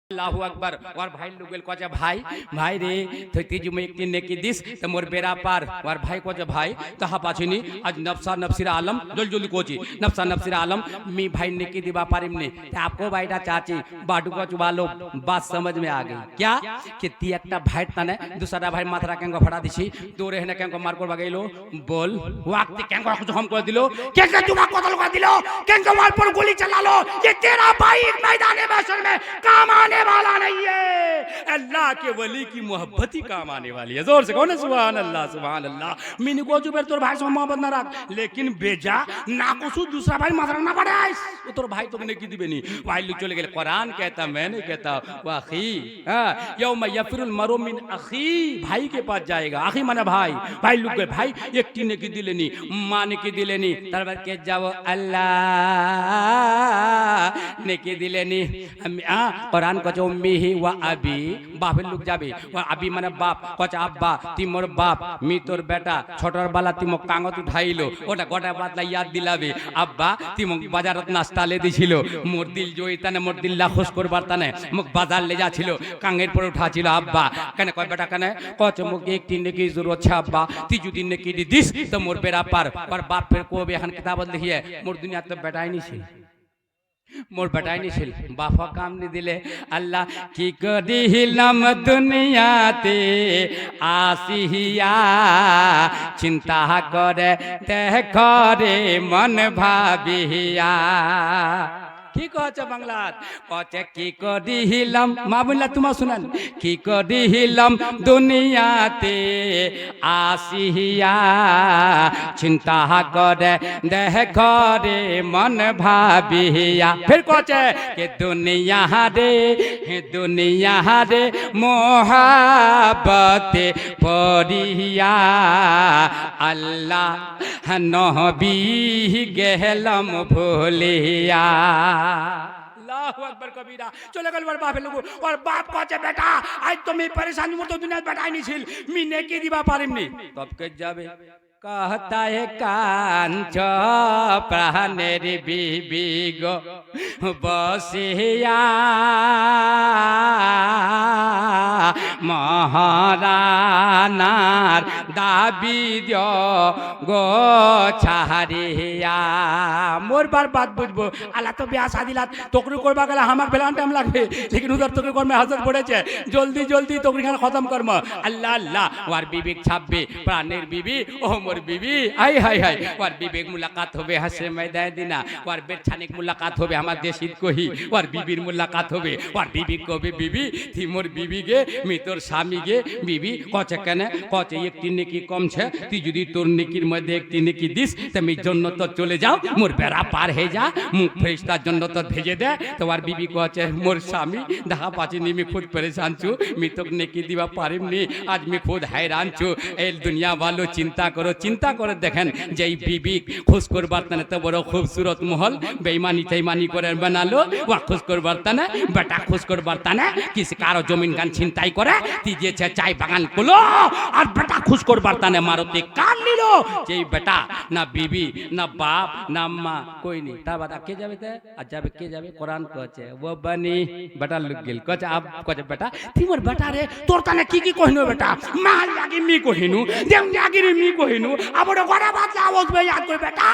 अल्लाहु अकबर। और भाई लोग कहे भाई भाई रे तुझे मैं एक नेकी दिस तो मोर बेरा पार। और भाई कहे भाई कहा पाछिनी आज नफसा नफसिर आलम जल्दी जल्दी कोची नफसा नफसिर आलम मी भाई नेकी दिवा पारिम ने आपको भाईटा चाची बाडू को चुबालो बात समझ में आ गई क्या कि ती एक भाई ताने दूसरा भाई माथरा केंगो फड़ा दिছি दौड़े हेने केंगो मार कर बागैलो बोल वाक्ति केंगो कुछ हम कर दिलो केंगो तुमा कतल कर दिलो केंगो मार पर गोली चला लो ये तेरा भाई मैदान महशर में काम आने वाला नहीं है। अल्लाह के वली की मोहब्बत ही काम आने वाली है। जोर से कहो ना सुभान अल्लाह सुभान अल्लाह। मिनी को जुबेर तोर भाई से मोहब्बत ना रख लेकिन बेजा ना कुछ दूसरा भाई मारना ना पड़े वो तोर भाई तो ने की दिबे नहीं भाई लोग चले गए कुरान कहता मैं नहीं कहता वाखी हां यौम यफिरुल मरु मिन अखी भाई के पास जाएगा आखी माने भाई भाई लोग गए भाई एक टी ने की दिले नहीं मां ने की दिले नहीं तरबार के जाओ अल्लाह ने की दिले नहीं कुरान कहे उम्मी ही व अबी बापের লোক যাবে আবি মানে বাপ কচা আব্বা তি মোর বাপ মি তোর বেটা ছোটর বালা তি মোক কাঙ্গত উঠাইলো ওটা গোটা বাতলা ইয়াদ দিলাবে আব্বা তি মোক বাজারত নাস্তা লে দিছিল মোর দিল জয়তানে মোর দিল লা খুশ করবার তানে মোক বাজার লে যাছিল কাঙ্গের পর উঠাছিল আব্বা কেন কয় বেটা কেন কচ মোক একটি নেকি জরুরত আছে আব্বা তি যদি নেকি দিস তো মোর বেরা পার আর বাপ ফের কোবে এখন কিতাবত লিখিয়ে মোর দুনিয়া তো বেটাই নিছিল मोर बेटाई नहीं छिल बापा काम नहीं दिले अल्लाह की कदिहिलम दुनियाते आसिया चिंता करे करे मन भाबिया কি কচ্ছে বাংলাত কচ্ছে কি করিলাম মা বললা তোমা শুনান কি করিলাম দুনিয়াতে আসিয়া চিন্তা করে দেহ করে মন ভাবিয়া ফির কচ্ছে কে দুনিয়া রে মোহাব্বতে পড়িয়া আল্লাহ নবী গেলাম ভুলিয়া अल्लाहु अकबर कबीरा चले गल बाप लोग और बाप कहे बेटा आज तो मैं परेशानी मोर तो दुनिया बेटाई नहीं छिल मी नेकी दिबा पारिमनी तब के जाबे कहता है कांच प्राणेर बीबी गो बसिया महारानार दाबी दियो गो छाड़िया मोर बार बात बुझबो आला तो ब्याह शादी लात तोकरी करबा गेला हमाक बेलान टाइम लागबे लेकिन उधर तोकरी कर्मे हाजत पड़ेছে जल्दी जल्दी तोकरी खाना खत्म करम अल्लाह अल्लाह वार बीबी छाबे प्राणेर बीबी ओ मोर बीबी हाय हाय हाय वार बीबी मुलाकात होबे हसे मैदान दिना वार बेछानिक मुलाकात होबे हमार देशित कोही वार बीबीर मुलाकात होबे वार बीबी कोबे बीबी थी मोर बीबी गे मी तोर स्वामी गे बीबी कचे केने कचे एकटी नेकी कम छे তুই যদি তোর নেকির মধ্যে একটি নেকি দিস তুমি জান্নাত চলে যাও মোর বেড়া পার হয়ে যা মুখ ফেরেশতার জান্নাত भेजे दे তোমার বিবি কছে মোর স্বামী দেখা পাছি নি আমি খুদ परेशान छु मी तो नेकी दिवा पारिम नी आज मैं खुद हैरान छु ए दुनिया वालों चिंता करो देखें जेई बीबी खुश करबार तने तो बड़ खूबसूरत महल बेईमानी तेईमानी करे बनालो वा खुश करबार तने बेटा खुश करबार तने किसी कारो जमीन गान छिनताई करे ती जे चाय बागान कुलो और बेटा खुश करबार तने मारुति कार लिलो जेई बेटा ना बीबी ना बाप ना मां कोई नहीं ता बात के जाबे ते आज जाबे के जाबे कुरान कहे वो बनी बेटा लुक गेल कहे आप कहे बेटा तिमोर बेटा रे तोर तने की कहिनो बेटा माल लागी मी कहिनु देम लागी मी कहिनु अब गरा बात आवाज में याद कर बेटा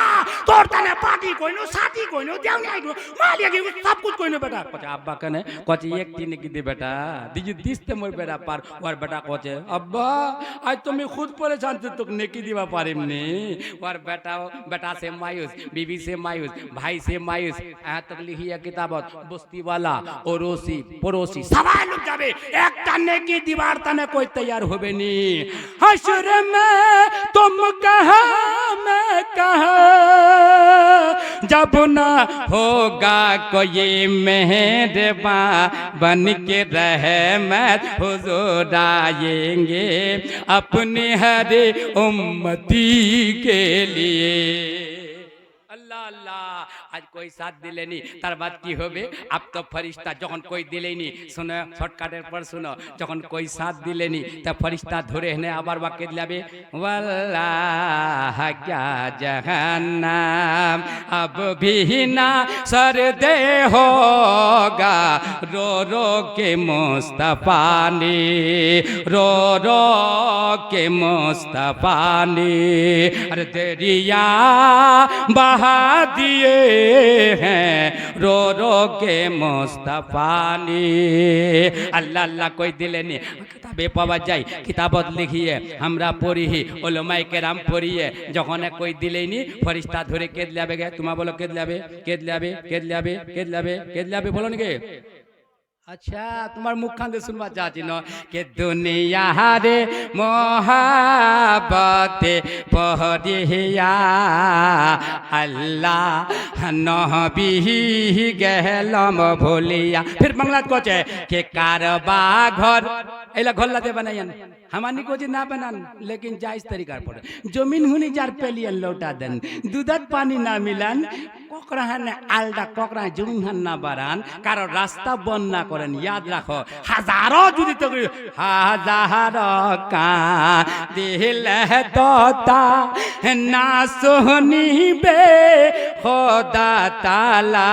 तोर तने पार्टी कहिनु साथी कहिनु देम लागी माल लागी सब कुछ कहिनु बेटा कहे अब्बा कने कहे एक दिन की दे बेटा दिज दिसते मोर बेटा पार और बेटा कहे अब्बा आज तो मैं खुद परेशान थे तो नेकी दिवा पारिम ने और बेटा से मायूस बीबी से मायूस भाई से मायूस यहाँ तक लिखी है किताबत बस्ती वाला अड़ोसी पड़ोसी सवाल लोग जाबे एक तने की दीवार तने कोई तैयार होबे नी हश्र में तुम कहा मैं कहा जब ना होगा कोई मेहरबान बन के रहमत हुजूर आएंगे अपने हर उम्मती के लिए अल्लाह अल्लाह आज कोई साथ दिलेनी तार बाद की होबे अब तो फरिश्ता जखन कोई दिलेनी सुनो शॉर्टकाटेर पर सुनो जखन कोई साथ दिलेनी ता फरिश्ता धरे हेने आबार वाक्य दिलाबे वल्लाह क्या जहन्नम अब भी ना सर दे होगा रो रो के मुस्तफा ने रो रो के मुस्तफा ने अरे दरिया बहा दिए हैं रो रो के मुस्तफा ने अल्लाह अल्लाह कोई दिले नहीं किताबे पावा जाए किताबत लिखिए हमरा पढ़ी ओलमाए केराम पढ़िए जखन कोई दिले नहीं फरिश्ता धरे केद लाबे गे तुम्हारा बोलो केद लाबे केद लाबे केद लाबे केद लाबे केद लाबे बोलो गे अच्छा तुम्हार मुख खान दे सुनवा चाहती न के दुनिया रे मोहब्बते पहरिया अल्लाह नबी गहलम भोलिया फिर बांग्ला कोचे के कारबा घर एला घोल्लाते बनायन हमानी को जी ना बनान लेकिन जायज तरीका पर जमीन हुनी जार पेलियन लौटा देन दूधत पानी ना मिलान कोकराहाने आलडा कोकरा जमीन ना बारान कारो रास्ता बंद ना करें याद रखो हजारों जुदी तो हजारों का दिल तोता ना सुनी बे खुदा ताला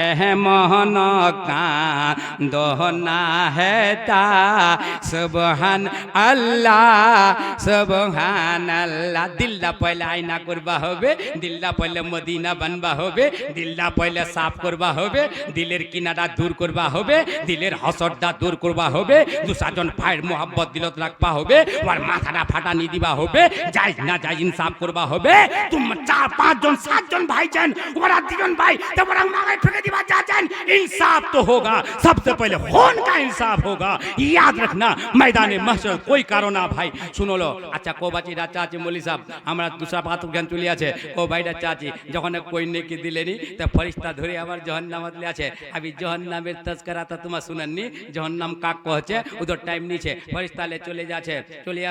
एह मोहन का दोहना है ता सुबहान अल्लाह सुबहान अल्लाह दिल्ला पहले आईना करवा होबे दिल्ला पहले मदीना बनवा होबे दिल्ला पहले साफ करवा होबे दिलेर किनारा दूर करवा होबे दिलेर हसरदा दूर करवा होबे दुसाजन भाईर मोहब्बत दिलत राखबा होबे और माथाटा फाटा नी दिबा होबे जायज ना जायज इंसाफ करवा होबे तुम 4-5 जन 7 जन भाई जन ओरा दिजन भाई तो बड़ा मांगे फेंके दिबा जाजन इंसाफ तो होगा सबसे पहले खून का इंसाफ होगा याद रखना मैदान महशर कोई कारो ना भाई सुनो लो अच्छा को बाची रा चाची मौली साहब हमरा दूसरा बात ज्ञान चली আছে ও ভাইটা চাচি যখন कोई नेकी दिलेनी तो फरिश्ता धरे आবার জাহান্নামত লে আছে अभी জাহান্নামের तस्करा तो तुम्हारा सुनननी জাহান্নাম কাক কহছে উধর টাইম নিছে फरिश्ता ले चले যাচ্ছে চলে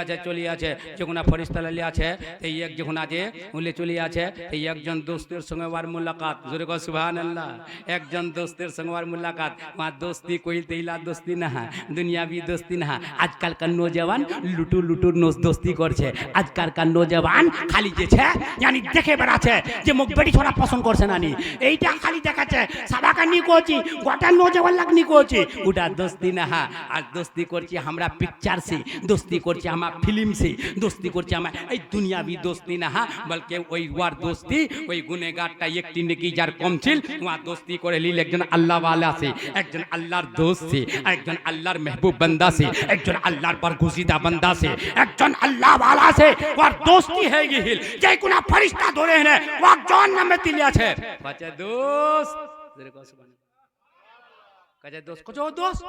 আছে যখন फरिश्ता ले আছে এই এক যখন আছে উলে চলে আছে এই একজন দোস্তের সঙ্গে ওয়ার মুলাকাত জোরে কও সুবহানাল্লাহ একজন দোস্তের সঙ্গে ওয়ার মুলাকাত ওয়া दोस्ती कोई तेला दोस्ती ना दुनियावी दोस्ती ना आजकल का नौजवान लुटू लुटू दोस्ती करছে आजकल का नौजवान खाली जे छे यानी देखे बेড়াছে যে মুখ বেড়ি ছড়া পছন্দ করছে না নি এইটা খালি দেখাচ্ছে সাবাকা নি কোচি গোটা নौजवान লাগ নি কোচি ওটা दोस्ती না আর दोस्ती করছি আমরা পিকচার সে दोस्ती করছি আমরা ফিল্ম সে दोस्ती করছি আমরা এই দুনিয়াবি दोस्ती না বলকে ওই ওয়ার दोस्ती ওই গুনেগারটা একটি নেকি যার কম ছিল ওয়া दोस्ती করে লিল একজন আল্লাহ ওয়ালা সে একজন আল্লাহর দোস্ত সে একজন আল্লাহর মেহবুব বান্দা সে একজন আল্লাহর বরগুজিদা বান্দা সে একজন আল্লাহ ওয়ালা সে ওয়ার दोस्ती है গিল যে কোনা ফরিশতা ধরে নে ওয়া জাহান্নামে তিলি আছে বাচ্চা দোস্ত জোরে কও সুবহানাল্লাহ কাজে দোস্ত কত দোস্ত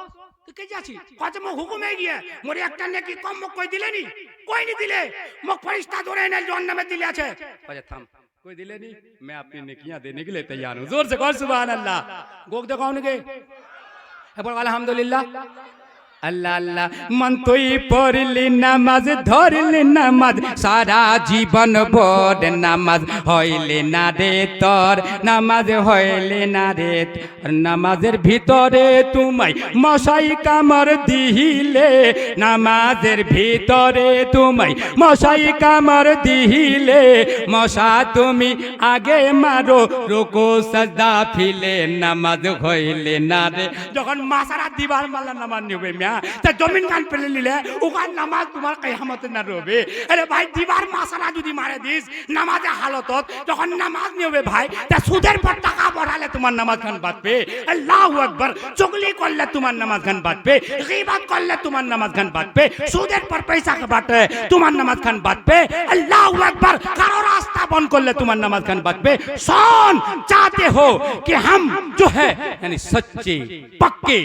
তুই কে যাচ্ছি কত মো হুকুমে গিয়ে মোরে একটা নেকি কম মো কই দিলেনি কই নি দিলে মো ফরিশতা ধরে নে জাহান্নামে তিলি আছে কাজে থাম कोई दिले नहीं मैं अपनी नेकियां देने के लिए तैयार हूं जोर से कहो सुभान अल्लाह गोग दे कौन के बोल अल्हम्दुलिल्लाह अल्लाह अल्लाह मन तुई पढ़ली नमाज धरली नमाज सारा जीवन बोध नमाज हইলে ना रे तोर नमाज हইলে ना रे नमाजेर ভিতরে তুমি মশাই কামড় দিলে नमाजेर ভিতরে তুমি মশাই কামড় দিলে মশা তুমি আগে মারো রুকু সাজদা ফিলে नमाज হইলে না রে যখন মাসারা দিবার মালা নামাজ নিবে মিয়া তা জমিন গান পেলে নিলে ওখান নামাজ তোমার কিয়ামতে না রবে আরে ভাই দিবার মাসারা যদি মারে দিস নামাজে হালতত যখন নামাজ নিবে ভাই তা সুদের পর টাকা বড়ালে তোমার নামাজ খান বাঁচবে আল্লাহু আকবার চুগলি করলে তোমার নামাজ খান বাঁচবে গীবত করলে তোমার নামাজ খান বাঁচবে সুদের পর পয়সা বাঁটে তোমার নামাজ খান বাঁচবে আল্লাহু আকবার কারো রাস্তা বন্ধ করলে তোমার নামাজ খান বাঁচবে सुन चाहते हो कि हम जो है यानी सच्चे पक्के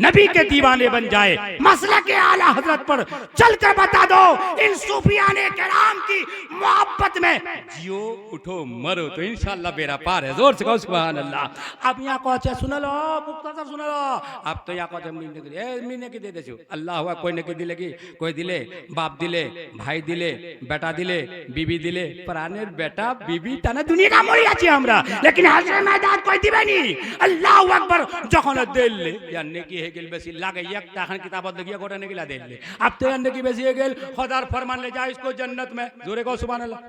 नबी के दीवाने बन जाए जाए, मसले के आला हजरत पर चल कर बता दो, इन सूफियाने कराम की मोहब्बत में जियो उठो मरो तो इंशाल्लाह बेरा पार है। जोर से कहो सुभान अल्लाह। अब यहाँ कहो सुन लो मुख्तसर सुन लो, अब तो यहाँ कहो मीने की दे दे अल्लाह हुआ, कोई ने की दिलेगी, कोई दिले बाप दिले भाई दिले बेटा दिले बीबी दिले, प्राणेर बेटा बीबी ताना दुनिया का मरी आছি আমরা, लेकिन হাসরের ময়দান কই দিবেনি। আল্লাহু আকবার। যখন দিলে জাননে কি হে গেল বেশি লাগে একটা এখন কিতাবত দেখিয়ে গোটা ने गिला दिले, अब तो জাননে কি বেশি হে গেল, खुदार फरमान ले जा इसको जन्नत में। जोरे कहो सुभान अल्लाह।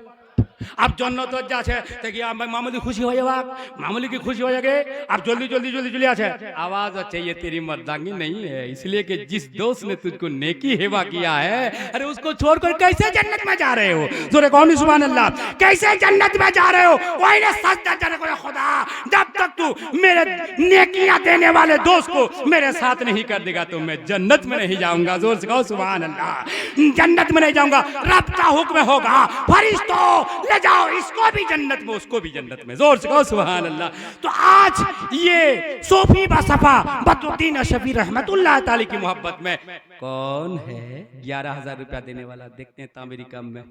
अब जन्नत जाছে দেখি मामूली खुशी हो जाएगा, मामूली की खुशी हो जाएगी। अब जल्दी जल्दी जल्दी जल्दी आछे आवाज अच्छे ये तेरी मर्दांगी नहीं है, इसलिए कि जिस दोस्त ने तुझको नेकी हेवा किया है, अरे उसको छोड़कर कैसे जन्नत में जा रहे हो। जोरे कहो सुभान अल्लाह। कैसे जन्नत में जा रहे हो, वही ने सजदा करने को खुदा जब तक तू मेरे नेकियां देने वाले दोस्त को मेरे साथ नहीं कर देगा तो मैं जन्नत में नहीं जाऊंगा। जोर से कहो सुभान अल्लाह। जन्नत में नहीं जाऊंगा, रब का हुक्म होगा, फरिश्तों ले जाओ इसको भी जन्नत में उसको भी जन्नत में। जोर से कहो सुभान अल्लाह। तो आज ये सूफी बसफा बदरुद्दीन अशफी रहमतुल्लाह ताली की मोहब्बत में कौन है 11,000 रुपया देने वाला, देखते हैं तामीरी कम में।